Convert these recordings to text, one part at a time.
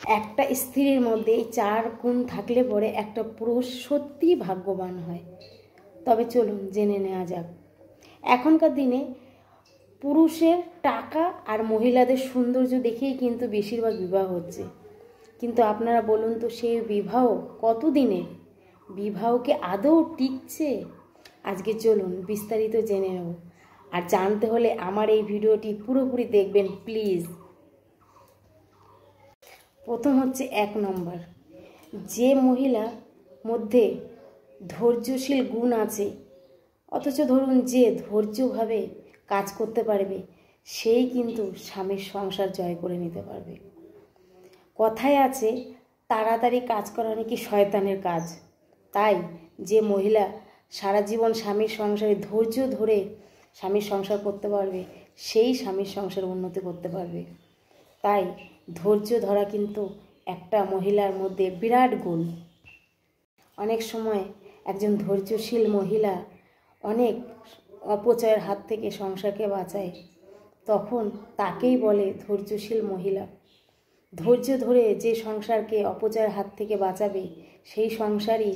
একটা স্ত্রীর মধ্যে এই 4 গুণ থাকলে পরে একটা পুরুষ সত্যিই ভাগ্যবান হয়। তবে চলুন জেনে নেওয়া যাক। এখনকার দিনে পুরুষের টাকা আর মহিলাদের সৌন্দর্য দেখেই কিন্তু বেশিরভাগ বিবাহ হচ্ছে। কিন্তু আপনারা বলুন তো, সেই বিবাহ কতদিনের? বিবাহ কি আদৌ টিকছে? আজকে চলুন বিস্তারিত জেনে নেব। আর জানতে হলে আমার এই ভিডিওটি পুরোপুরি দেখবেন প্লিজ। প্রথম হচ্ছে 1 নম্বর, যে মহিলা মধ্যে ধৈর্যশীল গুণ আছে, অথচ ধরুন যে ধৈর্যভাবে কাজ করতে পারবে, সেই কিন্তু স্বামীর সংসার জয় করে নিতে পারবে। কথায় আছে, তাড়াতাড়ি কাজ করা নাকি শয়তানের কাজ। তাই যে মহিলা সারা জীবন স্বামীর সংসারে ধৈর্য ধরে স্বামীর সংসার করতে পারবে, সেই স্বামীর সংসার উন্নতি করতে পারবে। তাই ধৈর্য ধরা কিন্তু একটা মহিলার মধ্যে বিরাট গুণ। অনেক সময় একজন ধৈর্যশীল মহিলা অনেক অপচয়ের হাত থেকে সংসারকে বাঁচায়, তখন তাকেই বলে ধৈর্যশীল মহিলা। ধৈর্য ধরে যে সংসারকে অপচয়ের হাত থেকে বাঁচাবে, সেই সংসারই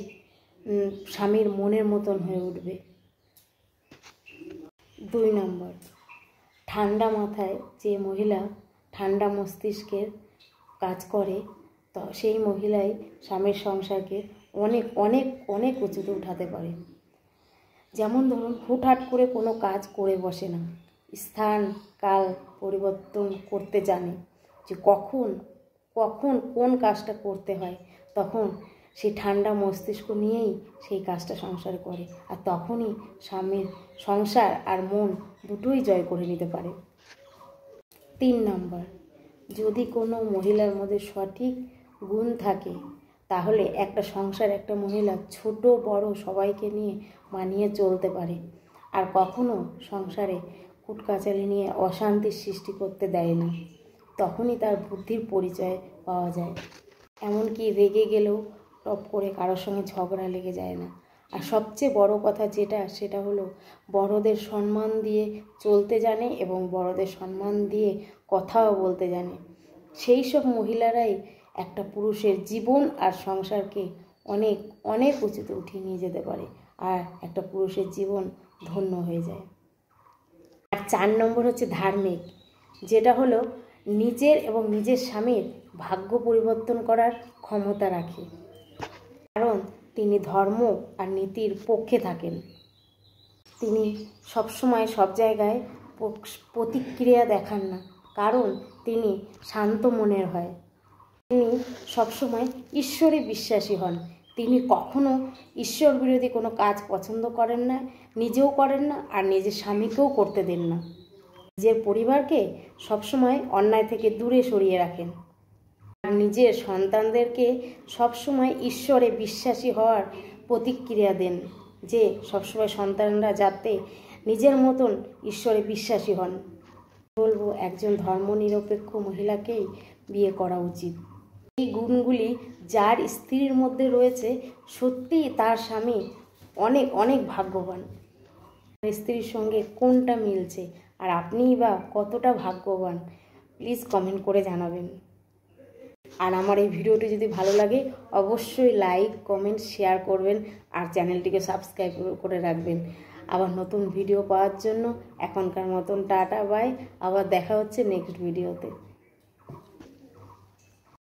স্বামীর মনের মতন হয়ে উঠবে। 2 নম্বর, ঠান্ডা মাথায় যে মহিলা ঠান্ডা মস্তিষ্কের কাজ করে, তো সেই মহিলাই স্বামীর সংসারকে অনেক অনেক অনেক উঁচুতে উঠাতে পারে। যেমন ধরুন, হুটহাট করে কোনো কাজ করে বসে না, স্থান কাল পরিবর্তন করতে জানে, যে কখন কখন কোন কাজটা করতে হয়, তখন সেই ঠান্ডা মস্তিষ্ক নিয়েই সেই কাজটা সংসার করে, আর তখনই স্বামীর সংসার আর মন দুটোই জয় করে নিতে পারে। 3 নম্বর, যদি কোনো মহিলার মধ্যে সঠিক গুণ থাকে, তাহলে একটা সংসার একটা মহিলা ছোট বড় সবাইকে নিয়ে মানিয়ে চলতে পারে, আর কখনো সংসারে কুটকাচালি নিয়ে অশান্তির সৃষ্টি করতে দেয় না। তখনই তার বুদ্ধির পরিচয় পাওয়া যায়। এমনকি রেগে গেলেও টপ করে কারোর সঙ্গে ঝগড়া লেগে যায় না। আর সবচেয়ে বড় কথা সেটা হলো, বড়দের সম্মান দিয়ে চলতে জানে এবং বড়দের সম্মান দিয়ে কথাও বলতে জানে। সেই সব মহিলারাই একটা পুরুষের জীবন আর সংসারকে অনেক অনেক উঁচুতে উঠিয়ে নিয়ে যেতে পারে, আর একটা পুরুষের জীবন ধন্য হয়ে যায়। আর 4 নম্বর হচ্ছে ধার্মিক, যেটা হলো নিজের এবং নিজের স্বামীর ভাগ্য পরিবর্তন করার ক্ষমতা রাখে, কারণ তিনি ধর্ম আর নীতির পক্ষে থাকেন। তিনি সবসময় সব জায়গায় প্রতিক্রিয়া দেখান না, কারণ তিনি শান্ত মনের হয়। তিনি সবসময় ঈশ্বরে বিশ্বাসী হন। তিনি কখনো ঈশ্বর বিরোধী কোনো কাজ পছন্দ করেন না, নিজেও করেন না, আর নিজের স্বামীকেও করতে দেন না। নিজের পরিবারকে সবসময় অন্যায় থেকে দূরে সরিয়ে রাখেন, আর নিজের সন্তানদেরকে সবসময় ঈশ্বরে বিশ্বাসী হওয়ার প্রতিক্রিয়া দেন, যে সবসময় সন্তানরা যাতে নিজের মতন ঈশ্বরে বিশ্বাসী হন। বলবো, একজন ধর্মনিরপেক্ষ মহিলাকেই বিয়ে করা উচিত। এই গুণগুলি যার স্ত্রীর মধ্যে রয়েছে, সত্যিই তার স্বামী অনেক অনেক ভাগ্যবান। স্ত্রীর সঙ্গে কোনটা মিলছে, আর আপনিই বা কতটা ভাগ্যবান, প্লিজ কমেন্ট করে জানাবেন। আর আমার এই ভিডিওটি যদি ভালো লাগে, অবশ্যই লাইক কমেন্ট শেয়ার করবেন, আর চ্যানেলটিকে সাবস্ক্রাইব করে রাখবেন। আবার নতুন ভিডিও পাওয়ার জন্য এখনকার মতন টাটা বাই, আবার দেখা হচ্ছে নেক্সট ভিডিওতে।